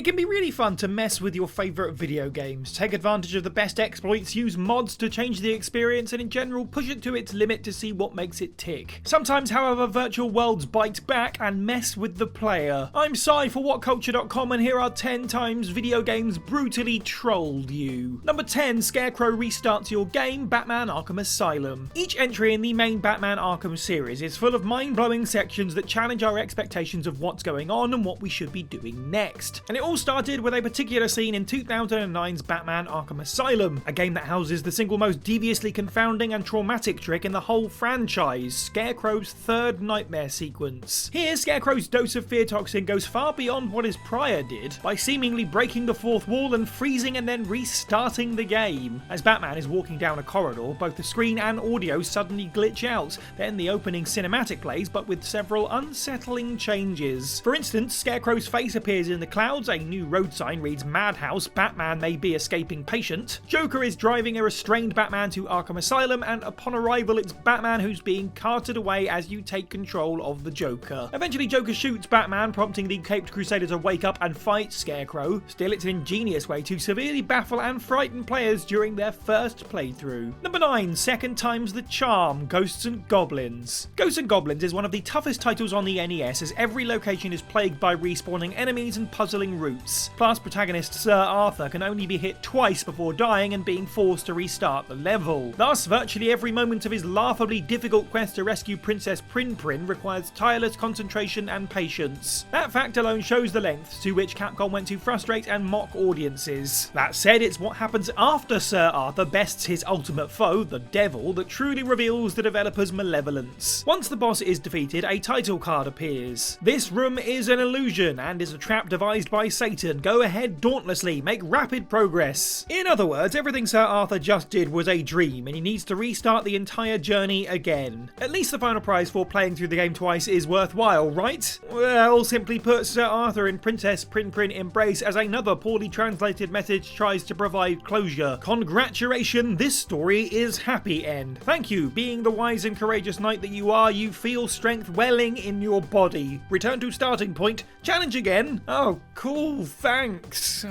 It can be really fun to mess with your favourite video games, take advantage of the best exploits, use mods to change the experience, and in general push it to its limit to see what makes it tick. Sometimes, however, virtual worlds bite back and mess with the player. I'm Si for WhatCulture.com, and here are 10 times video games brutally trolled you. Number 10, Scarecrow restarts your game, Batman Arkham Asylum. Each entry in the main Batman Arkham series is full of mind-blowing sections that challenge our expectations of what's going on and what we should be doing next. And it all started with a particular scene in 2009's Batman Arkham Asylum, a game that houses the single most deviously confounding and traumatic trick in the whole franchise, Scarecrow's third nightmare sequence. Here, Scarecrow's dose of fear toxin goes far beyond what his prior did, by seemingly breaking the fourth wall and freezing and then restarting the game. As Batman is walking down a corridor, both the screen and audio suddenly glitch out, then the opening cinematic plays, but with several unsettling changes. For instance, Scarecrow's face appears in the clouds, a new road sign reads Madhouse, Batman may be escaping patient. Joker is driving a restrained Batman to Arkham Asylum, and upon arrival it's Batman who's being carted away as you take control of the Joker. Eventually Joker shoots Batman, prompting the Caped Crusader to wake up and fight Scarecrow. Still, it's an ingenious way to severely baffle and frighten players during their first playthrough. Number 9, second time's the charm, Ghosts and Goblins. Ghosts and Goblins is one of the toughest titles on the NES, as every location is plagued by respawning enemies and puzzling routes. Plus, protagonist Sir Arthur can only be hit twice before dying and being forced to restart the level. Thus, virtually every moment of his laughably difficult quest to rescue Princess Prin requires tireless concentration and patience. That fact alone shows the lengths to which Capcom went to frustrate and mock audiences. That said, it's what happens after Sir Arthur bests his ultimate foe, the Devil, that truly reveals the developer's malevolence. Once the boss is defeated, a title card appears. This room is an illusion and is a trap devised by Satan. Go ahead dauntlessly, make rapid progress. In other words, everything Sir Arthur just did was a dream, and he needs to restart the entire journey again. At least the final prize for playing through the game twice is worthwhile, right? Well, simply put, Sir Arthur in Princess Prin embrace as another poorly translated message tries to provide closure. Congratulations, this story is happy end. Thank you, being the wise and courageous knight that you are, you feel strength welling in your body. Return to starting point, challenge again. Oh, cool, thanks.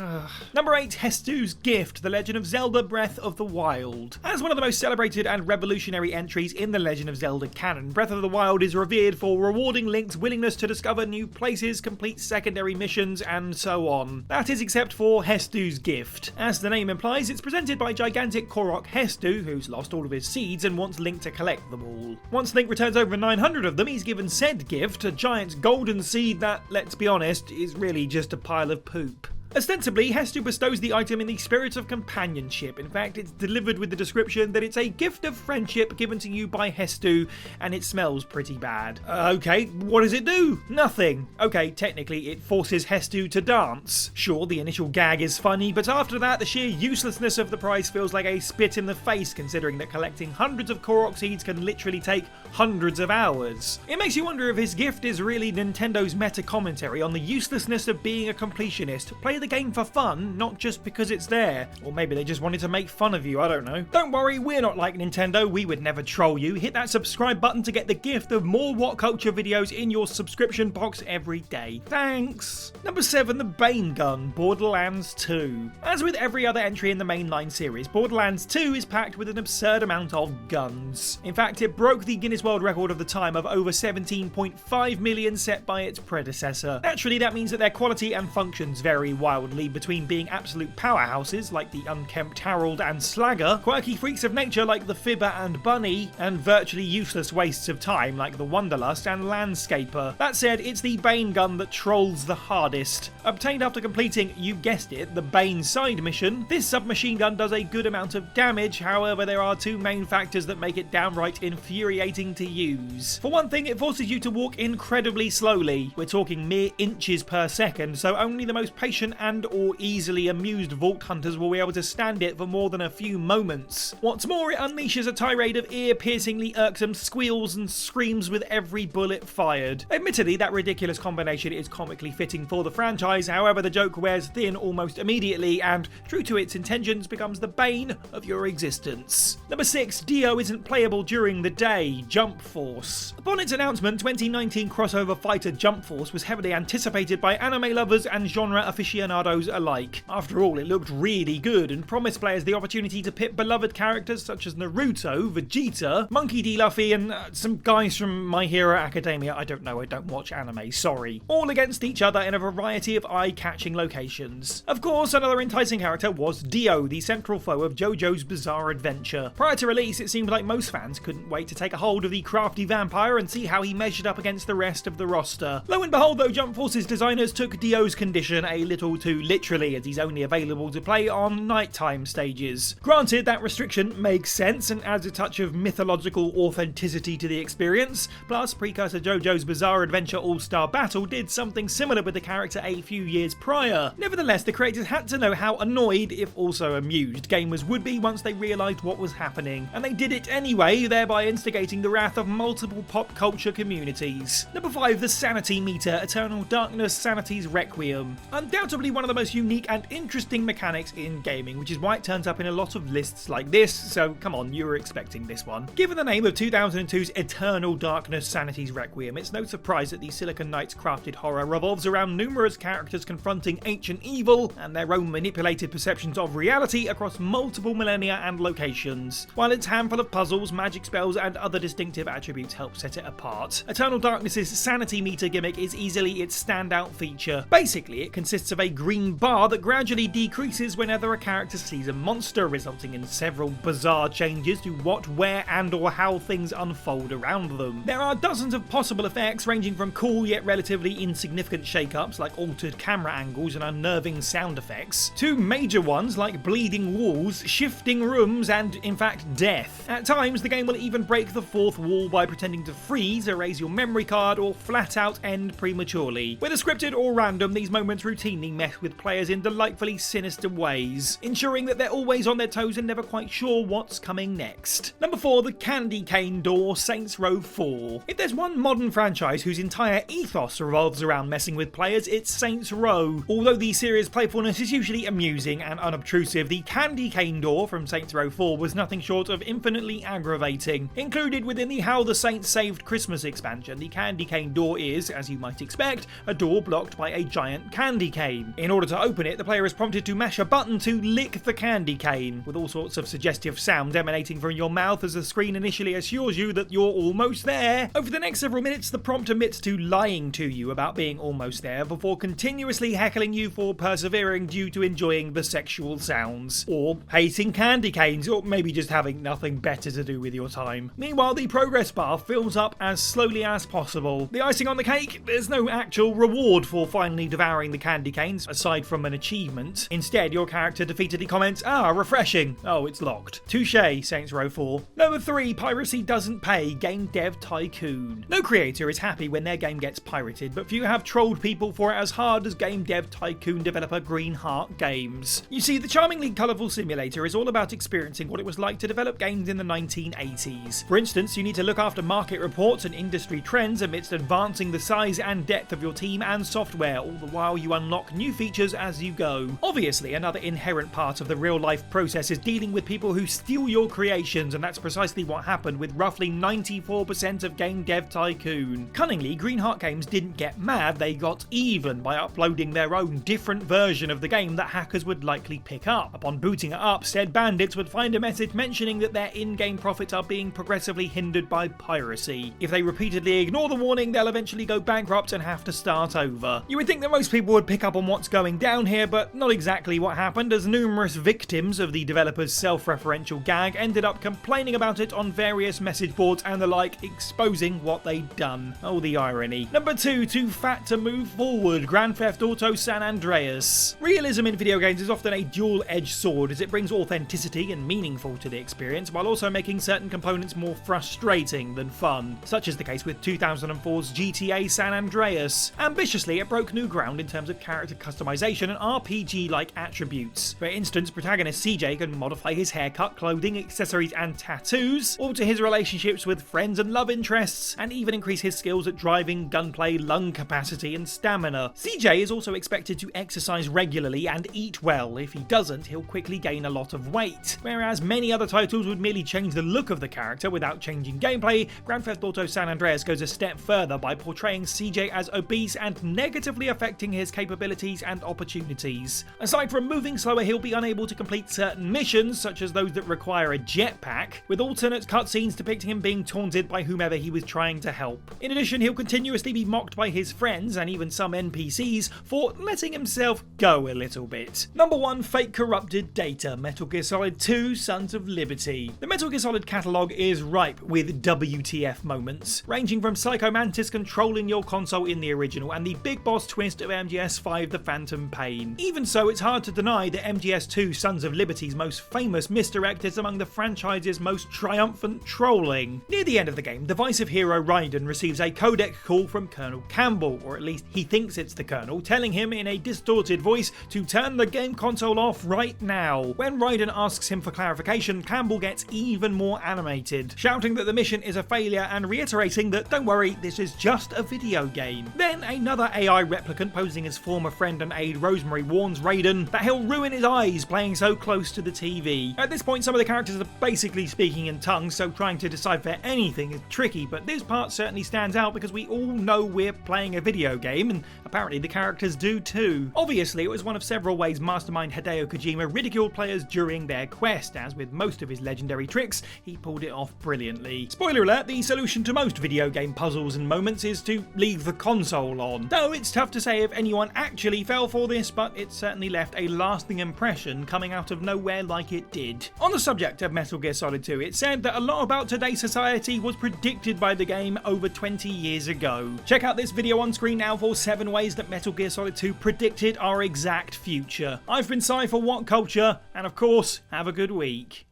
Number 8, Hus Gift, The Legend of Zelda Breath of the Wild. As one of the most celebrated and revolutionary entries in the Legend of Zelda canon, Breath of the Wild is revered for rewarding Link's willingness to discover new places, complete secondary missions, and so on. That is except for Hus Gift. As the name implies, it's presented by gigantic Korok Hestu, who's lost all of his seeds and wants Link to collect them all. Once Link returns over 900 of them, he's given said gift, a giant golden seed that, let's be honest, is really just a pile of poop. Ostensibly, Hestu bestows the item in the spirit of companionship. In fact, it's delivered with the description that it's a gift of friendship given to you by Hestu, and it smells pretty bad. Okay, what does it do? Nothing. Okay, technically, it forces Hestu to dance. Sure, the initial gag is funny, but after that, the sheer uselessness of the prize feels like a spit in the face, considering that collecting hundreds of Korok seeds can literally take hundreds of hours. It makes you wonder if his gift is really Nintendo's meta-commentary on the uselessness of being a completionist. Play the game for fun, not just because it's there. Or maybe they just wanted to make fun of you, I don't know. Don't worry, we're not like Nintendo, we would never troll you. Hit that subscribe button to get the gift of more WhatCulture videos in your subscription box every day. Thanks! Number 7, the Bane Gun, Borderlands 2. As with every other entry in the mainline series, Borderlands 2 is packed with an absurd amount of guns. In fact, it broke the Guinness World Record of the time of over 17.5 million set by its predecessor. Naturally, that means that their quality and functions vary wildly between being absolute powerhouses like the Unkempt Harold and Slagger, quirky freaks of nature like the Fibber and Bunny, and virtually useless wastes of time like the Wanderlust and Landscaper. That said, it's the Bane Gun that trolls the hardest. Obtained after completing, you guessed it, the Bane side mission, this submachine gun does a good amount of damage. However, there are two main factors that make it downright infuriating to use. For one thing, it forces you to walk incredibly slowly. We're talking mere inches per second, so only the most patient and or easily amused vault hunters will be able to stand it for more than a few moments. What's more, it unleashes a tirade of ear-piercingly irksome squeals and screams with every bullet fired. Admittedly, that ridiculous combination is comically fitting for the franchise, however the joke wears thin almost immediately and, true to its intentions, becomes the bane of your existence. Number 6, Dio isn't playable during the day, Jump Force. Upon its announcement, 2019 crossover fighter Jump Force was heavily anticipated by anime lovers and genre aficionados aficionados alike. After all, it looked really good and promised players the opportunity to pit beloved characters such as Naruto, Vegeta, Monkey D. Luffy, and some guys from My Hero Academia. I don't know, I don't watch anime, sorry. All against each other in a variety of eye-catching locations. Of course, another enticing character was Dio, the central foe of JoJo's Bizarre Adventure. Prior to release, it seemed like most fans couldn't wait to take a hold of the crafty vampire and see how he measured up against the rest of the roster. Lo and behold, though, Jump Force's designers took Dio's condition a little too literally, as he's only available to play on nighttime stages. Granted, that restriction makes sense and adds a touch of mythological authenticity to the experience, plus precursor JoJo's Bizarre Adventure All-Star Battle did something similar with the character a few years prior. Nevertheless, the creators had to know how annoyed, if also amused, gamers would be once they realised what was happening, and they did it anyway, thereby instigating the wrath of multiple pop culture communities. Number 5, the Sanity Meter, Eternal Darkness Sanity's Requiem. Undoubtedly one of the most unique and interesting mechanics in gaming, which is why it turns up in a lot of lists like this, so come on, you were expecting this one. Given the name of 2002's Eternal Darkness Sanity's Requiem, it's no surprise that the Silicon Knights crafted horror revolves around numerous characters confronting ancient evil and their own manipulated perceptions of reality across multiple millennia and locations, while its handful of puzzles, magic spells, and other distinctive attributes help set it apart. Eternal Darkness's Sanity Meter gimmick is easily its standout feature. Basically, it consists of a green bar that gradually decreases whenever a character sees a monster, resulting in several bizarre changes to what, where, and or how things unfold around them. There are dozens of possible effects, ranging from cool yet relatively insignificant shake-ups like altered camera angles and unnerving sound effects, to major ones like bleeding walls, shifting rooms, and in fact death. At times, the game will even break the fourth wall by pretending to freeze, erase your memory card, or flat out end prematurely. Whether scripted or random, these moments routinely mess with players in delightfully sinister ways, ensuring that they're always on their toes and never quite sure what's coming next. Number 4, the Candy Cane Door, Saints Row 4. If there's one modern franchise whose entire ethos revolves around messing with players, it's Saints Row. Although the series' playfulness is usually amusing and unobtrusive, the Candy Cane Door from Saints Row 4 was nothing short of infinitely aggravating. Included within the How the Saints Saved Christmas expansion, the Candy Cane Door is, as you might expect, a door blocked by a giant candy cane. In order to open it, the player is prompted to mash a button to lick the candy cane, with all sorts of suggestive sounds emanating from your mouth as the screen initially assures you that you're almost there. Over the next several minutes, the prompt admits to lying to you about being almost there before continuously heckling you for persevering due to enjoying the sexual sounds, or hating candy canes, or maybe just having nothing better to do with your time. Meanwhile, the progress bar fills up as slowly as possible. The icing on the cake, there's no actual reward for finally devouring the candy canes, aside from an achievement. Instead, your character defeatedly comments, "Ah, refreshing. Oh, it's locked." Touché, Saints Row 4. Number 3, Piracy Doesn't Pay, Game Dev Tycoon. No creator is happy when their game gets pirated, but few have trolled people for it as hard as Game Dev Tycoon developer Green Heart Games. You see, the charmingly colourful simulator is all about experiencing what it was like to develop games in the 1980s. For instance, you need to look after market reports and industry trends amidst advancing the size and depth of your team and software, all the while you unlock new features as you go. Obviously, another inherent part of the real-life process is dealing with people who steal your creations, and that's precisely what happened with roughly 94% of Game Dev Tycoon. Cunningly, Green Heart Games didn't get mad, they got even by uploading their own different version of the game that hackers would likely pick up. Upon booting it up, said bandits would find a message mentioning that their in-game profits are being progressively hindered by piracy. If they repeatedly ignore the warning, they'll eventually go bankrupt and have to start over. You would think that most people would pick up on what's going down here, but not exactly what happened, as numerous victims of the developer's self-referential gag ended up complaining about it on various message boards and the like, exposing what they'd done. Oh, the irony. Number 2, Too Fat to Move Forward, Grand Theft Auto San Andreas. Realism in video games is often a dual-edged sword, as it brings authenticity and meaningful to the experience, while also making certain components more frustrating than fun, such as the case with 2004's GTA San Andreas. Ambitiously, it broke new ground in terms of character customization and RPG-like attributes. For instance, protagonist CJ can modify his haircut, clothing, accessories, and tattoos, alter his relationships with friends and love interests, and even increase his skills at driving, gunplay, lung capacity, and stamina. CJ is also expected to exercise regularly and eat well. If he doesn't, he'll quickly gain a lot of weight. Whereas many other titles would merely change the look of the character without changing gameplay, Grand Theft Auto San Andreas goes a step further by portraying CJ as obese and negatively affecting his capabilities difficulties and opportunities. Aside from moving slower, he'll be unable to complete certain missions, such as those that require a jetpack, with alternate cutscenes depicting him being taunted by whomever he was trying to help. In addition, he'll continuously be mocked by his friends and even some NPCs for letting himself go a little bit. Number 1, Fake Corrupted Data, Metal Gear Solid 2 Sons of Liberty. The Metal Gear Solid catalogue is ripe with WTF moments, ranging from Psycho Mantis controlling your console in the original and the big boss twist of MGS5 The Phantom Pain. Even so, it's hard to deny that MGS2 Sons of Liberty's most famous misdirect is among the franchise's most triumphant trolling. Near the end of the game, divisive hero Raiden receives a codec call from Colonel Campbell, or at least he thinks it's the Colonel, telling him in a distorted voice to turn the game console off right now. When Raiden asks him for clarification, Campbell gets even more animated, shouting that the mission is a failure and reiterating that don't worry, this is just a video game. Then another AI replicant posing as former friend and aide Rosemary warns Raiden that he'll ruin his eyes playing so close to the TV. At this point, some of the characters are basically speaking in tongues, so trying to decipher anything is tricky, but this part certainly stands out because we all know we're playing a video game, and apparently the characters do too. Obviously, it was one of several ways mastermind Hideo Kojima ridiculed players during their quest, as with most of his legendary tricks, he pulled it off brilliantly. Spoiler alert, the solution to most video game puzzles and moments is to leave the console on. Though it's tough to say if anyone actually fell for this, but it certainly left a lasting impression coming out of nowhere like it did. On the subject of Metal Gear Solid 2, it said that a lot about today's society was predicted by the game over 20 years ago. Check out this video on screen now for 7 ways that Metal Gear Solid 2 predicted our exact future. I've been Cy for WhatCulture, and of course, have a good week.